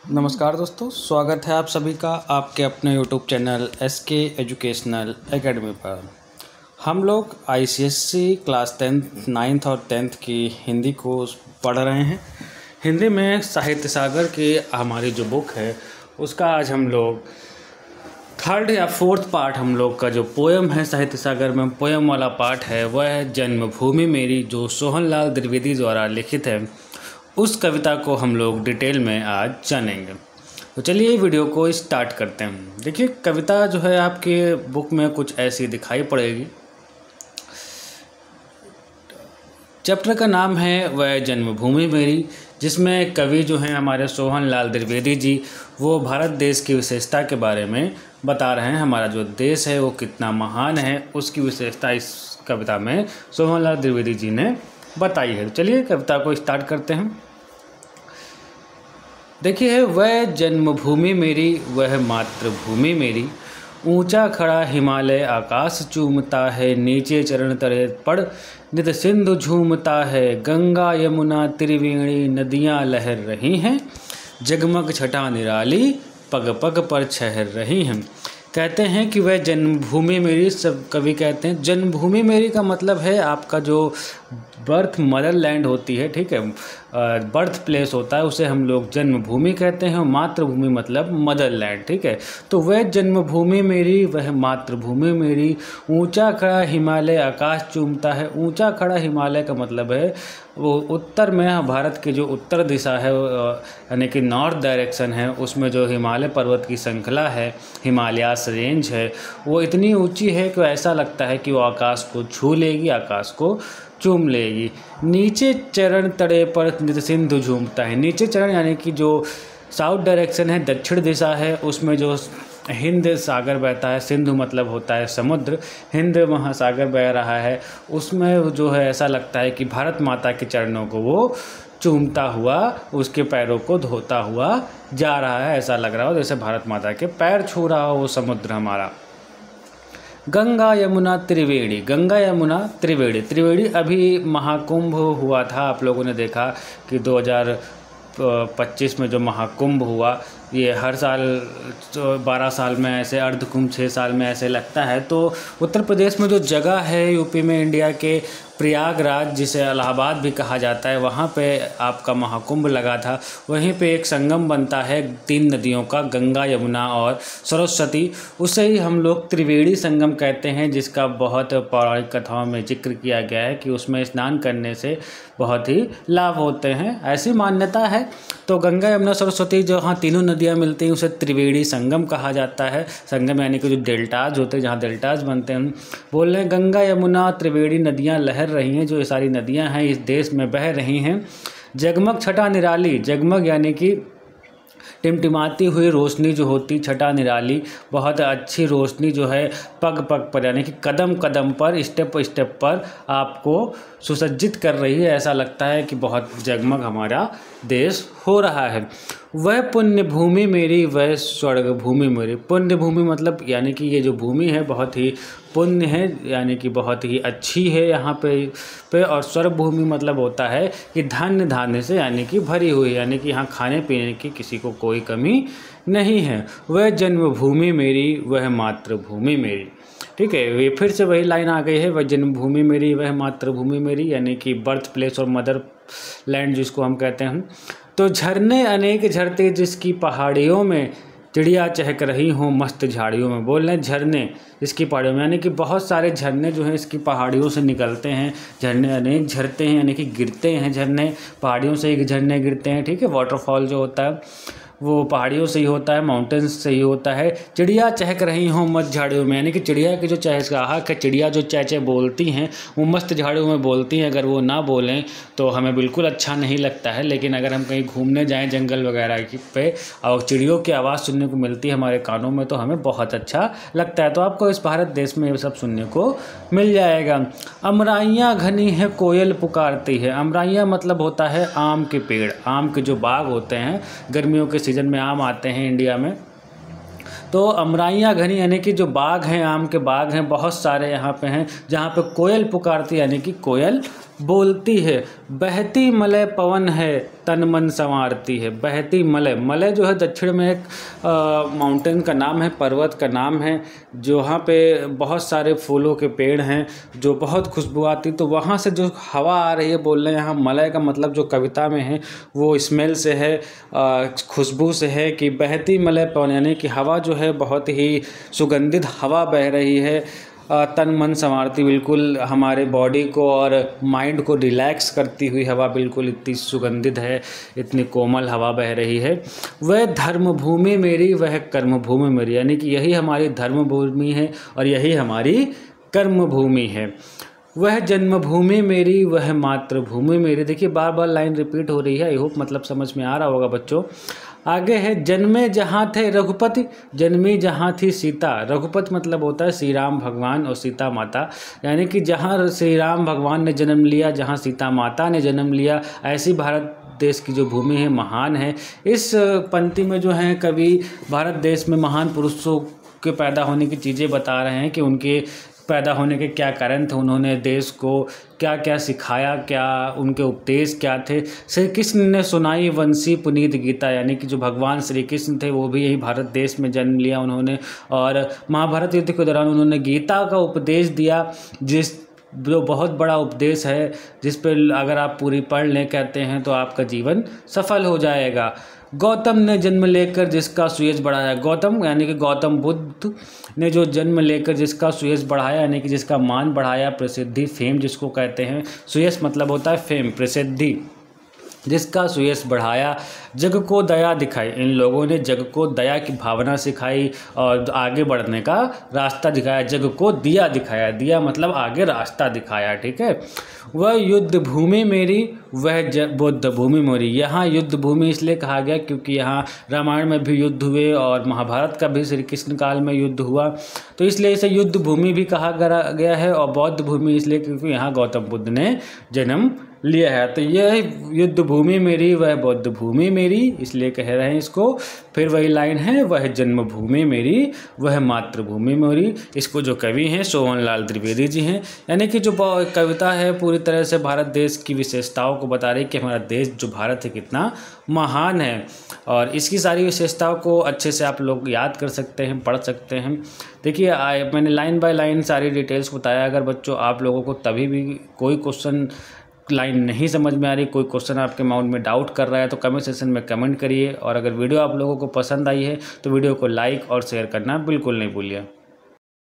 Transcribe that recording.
नमस्कार दोस्तों, स्वागत है आप सभी का आपके अपने YouTube channel SK educational academy पर। हम लोग ICSE क्लास 9th और 10th की हिंदी को पढ़ रहे हैं। हिंदी में साहित्य सागर की हमारी जो बुक है उसका आज हम लोग 3rd या 4th पार्ट, हम लोग का जो पोयम है साहित्य सागर में पोयम वाला पार्ट है वह है जन्मभूमि मेरी, जो सोहनलाल द्विवेदी द्वारा लिखित है। उस कविता को हम लोग डिटेल में आज जानेंगे। तो चलिए वीडियो को स्टार्ट करते हैं। देखिए, कविता जो है आपके बुक में कुछ ऐसी दिखाई पड़ेगी। चैप्टर का नाम है वह जन्मभूमि मेरी, जिसमें कवि जो हैं हमारे सोहनलाल द्विवेदी जी वो भारत देश की विशेषता के बारे में बता रहे हैं। हमारा जो देश है वो कितना महान है, उसकी विशेषता इस कविता में सोहनलाल द्विवेदी जी ने बताई है। चलिए कविता को स्टार्ट करते हैं। देखिए, वह जन्मभूमि मेरी, वह मातृभूमि मेरी, ऊंचा खड़ा हिमालय आकाश चूमता है, नीचे चरण तले पड़ नित सिंधु झूमता है, गंगा यमुना त्रिवेणी नदियां लहर रही हैं, जगमग छटा निराली पग पग पर ठहर रही हैं। कहते हैं कि वह जन्मभूमि मेरी, सब कवि कहते हैं जन्मभूमि मेरी का मतलब है आपका जो बर्थ मदरलैंड होती है, ठीक है, बर्थ प्लेस होता है, उसे हम लोग जन्मभूमि कहते हैं। और मातृभूमि मतलब मदरलैंड, ठीक है। तो वह जन्मभूमि मेरी, वह मातृभूमि मेरी, ऊंचा खड़ा हिमालय आकाश चूमता है। ऊंचा खड़ा हिमालय का मतलब है वो उत्तर में, भारत की जो उत्तर दिशा है यानी कि नॉर्थ डायरेक्शन है, उसमें जो हिमालय पर्वत की श्रृंखला है, हिमालयास रेंज है, वो इतनी ऊंची है कि ऐसा लगता है कि वो आकाश को छू लेगी, आकाश को चूम लेगी। नीचे चरण तड़े पर नित सिंधु झूमता है। नीचे चरण यानी कि जो साउथ डायरेक्शन है, दक्षिण दिशा है, उसमें जो हिंद सागर बहता है, सिंधु मतलब होता है समुद्र, हिंद महासागर बह रहा है, उसमें जो है ऐसा लगता है कि भारत माता के चरणों को वो चूमता हुआ, उसके पैरों को धोता हुआ जा रहा है। ऐसा लग रहा हो जैसे भारत माता के पैर छू रहा हो वो समुद्र हमारा। गंगा यमुना त्रिवेणी, गंगा यमुना त्रिवेणी, त्रिवेणी अभी महाकुंभ हुआ था, आप लोगों ने देखा कि 2025 में जो महाकुंभ हुआ, ये हर साल 12 साल में ऐसे, अर्धकुंभ 6 साल में ऐसे लगता है। तो उत्तर प्रदेश में जो जगह है यूपी में, इंडिया के प्रयागराज जिसे इलाहाबाद भी कहा जाता है, वहाँ पे आपका महाकुंभ लगा था। वहीं पे एक संगम बनता है 3 नदियों का, गंगा यमुना और सरस्वती, उसे ही हम लोग त्रिवेणी संगम कहते हैं, जिसका बहुत पौराणिक कथाओं में जिक्र किया गया है कि उसमें स्नान करने से बहुत ही लाभ होते हैं, ऐसी मान्यता है। तो गंगा यमुना सरस्वती जहाँ तीनों नदियाँ मिलती हैं उसे त्रिवेणी संगम कहा जाता है। संगम यानी कि जो डेल्टाज होते हैं, जहाँ डेल्टाज बनते हैं, बोल रहे हैं गंगा यमुना त्रिवेणी नदियाँ लहर रही हैं, जो ये सारी नदियाँ हैं इस देश में बह रही हैं। जगमग छटा निराली, जगमग यानी कि टिमटिमाती हुई रोशनी जो होती, छटा निराली, बहुत अच्छी रोशनी जो है पग पग पर यानी कि कदम कदम पर, स्टेप स्टेप पर आपको सुसज्जित कर रही है। ऐसा लगता है कि बहुत जगमग हमारा देश हो रहा है। वह पुण्य भूमि मेरी, वह स्वर्ग भूमि मेरी। पुण्य भूमि मतलब यानी कि ये जो भूमि है बहुत ही पुण्य है, यानी कि बहुत ही अच्छी है यहाँ पे। और स्वर्ग भूमि मतलब होता है कि धन्य धान्य से यानी कि भरी हुई, यानी कि यहाँ खाने पीने की किसी को कोई कमी नहीं है। वह जन्मभूमि मेरी, वह मातृभूमि मेरी, ठीक है। ये फिर से वही लाइन आ गई है, वह जन्मभूमि मेरी, वह मातृभूमि मेरी, यानी कि बर्थ प्लेस और मदर लैंड जिसको हम कहते हैं। तो झरने अनेक झरते जिसकी पहाड़ियों में, चिड़िया चहक रही हों मस्त झाड़ियों में। बोल रहे हैं झरने इसकी पहाड़ियों में, यानी कि बहुत सारे झरने जो हैं इसकी पहाड़ियों से निकलते हैं। झरने अनेक झरते हैं यानी कि गिरते हैं झरने, पहाड़ियों से ही झरने गिरते हैं, ठीक है। वाटरफॉल जो होता है वो पहाड़ियों से ही होता है, माउंटेन्स से ही होता है। चिड़िया चहक रही हों मस्त झाड़ियों में, यानी कि चिड़िया की जो चहचहाहट है, चिड़िया जो चहचह बोलती हैं वो मस्त झाड़ियों में बोलती हैं। अगर वो ना बोलें तो हमें बिल्कुल अच्छा नहीं लगता है, लेकिन अगर हम कहीं घूमने जाएं जंगल वगैरह पे और चिड़ियों की आवाज़ सुनने को मिलती है हमारे कानों में तो हमें बहुत अच्छा लगता है। तो आपको इस भारत देश में ये सब सुनने को मिल जाएगा। अमराइयाँ घनी है कोयल पुकारती है। अमराइयाँ मतलब होता है आम के पेड़, आम के जो बाग होते हैं, गर्मियों के सीज़न में आम आते हैं इंडिया में, तो अमराइयाँ घनी यानी कि जो बाग हैं, आम के बाग हैं बहुत सारे यहाँ पे हैं, जहाँ पे कोयल पुकारती यानी कि कोयल बोलती है। बहती मलय पवन है, तन मन संवारती है। बहती मलय, मलय जो है दक्षिण में एक माउंटेन का नाम है, पर्वत का नाम है, जो वहाँ पे बहुत सारे फूलों के पेड़ हैं जो बहुत खुशबू आती, तो वहाँ से जो हवा आ रही है, बोल रहे हैं यहाँ मलय का मतलब जो कविता में है वो स्मेल से है, खुशबू से है कि बहती मलय पवन, यानी कि हवा जो है बहुत ही सुगंधित हवा बह रही है। तन मन संवारती, बिल्कुल हमारे बॉडी को और माइंड को रिलैक्स करती हुई हवा, बिल्कुल इतनी सुगंधित है, इतनी कोमल हवा बह रही है। वह धर्मभूमि मेरी, वह कर्मभूमि मेरी, यानी कि यही हमारी धर्मभूमि है और यही हमारी कर्मभूमि है। वह जन्मभूमि मेरी, वह मातृभूमि मेरी। देखिए बार बार लाइन रिपीट हो रही है, आई होप मतलब समझ में आ रहा होगा बच्चों। आगे है, जन्मे जहाँ थे रघुपति, जन्मी जहाँ थी सीता। रघुपति मतलब होता है श्री राम भगवान और सीता माता, यानी कि जहाँ श्री राम भगवान ने जन्म लिया, जहाँ सीता माता ने जन्म लिया, ऐसी भारत देश की जो भूमि है महान है। इस पंक्ति में जो है कवि भारत देश में महान पुरुषों के पैदा होने की चीज़ें बता रहे हैं कि उनके पैदा होने के क्या कारण थे, उन्होंने देश को क्या क्या सिखाया, क्या उनके उपदेश क्या थे। श्री कृष्ण ने सुनाई वंशी पुनीत गीता, यानी कि जो भगवान श्री कृष्ण थे वो भी यही भारत देश में जन्म लिया उन्होंने, और महाभारत युद्ध के दौरान उन्होंने गीता का उपदेश दिया, जो बहुत बड़ा उपदेश है, जिस पर अगर आप पूरी पढ़ लें कहते हैं तो आपका जीवन सफल हो जाएगा। गौतम ने जन्म लेकर जिसका सुयश बढ़ाया, गौतम यानी कि गौतम बुद्ध ने जो जन्म लेकर जिसका सुयश बढ़ाया, यानी कि जिसका मान बढ़ाया, प्रसिद्धि, फेम जिसको कहते हैं, सुयश मतलब होता है फेम, प्रसिद्धि, जिसका सुयश बढ़ाया, जग को दया दिखाई। इन लोगों ने जग को दया की भावना सिखाई और आगे बढ़ने का रास्ता दिखाया। जग को दिया दिखाया, दिया मतलब आगे रास्ता दिखाया, ठीक है। वह युद्ध भूमि मेरी, वह बुद्ध भूमि मेरी। यहाँ युद्ध भूमि इसलिए कहा गया क्योंकि यहाँ रामायण में भी युद्ध हुए और महाभारत का भी श्री कृष्ण काल में युद्ध हुआ, तो इसलिए इसे युद्ध भूमि भी कहा गया है। और बौद्ध भूमि इसलिए क्योंकि यहाँ गौतम बुद्ध ने जन्म लिया है। तो यह युद्ध भूमि मेरी, वह बौद्ध भूमि मेरी, इसलिए कह रहे हैं इसको। फिर वही लाइन है, वह जन्मभूमि मेरी, वह मातृभूमि मेरी। इसको जो कवि हैं सोहनलाल द्विवेदी जी हैं, यानी कि जो कविता है पूरी तरह से भारत देश की विशेषताओं को बता रही कि हमारा देश जो भारत है कितना महान है, और इसकी सारी विशेषताओं को अच्छे से आप लोग याद कर सकते हैं, पढ़ सकते हैं। देखिए मैंने लाइन बाय लाइन सारी डिटेल्स बताया। अगर बच्चों आप लोगों को तभी भी कोई क्वेश्चन लाइन नहीं समझ में आ रही, कोई क्वेश्चन आपके माइंड में डाउट कर रहा है, तो कमेंट सेक्शन में कमेंट करिए। और अगर वीडियो आप लोगों को पसंद आई है तो वीडियो को लाइक और शेयर करना बिल्कुल नहीं भूलिए।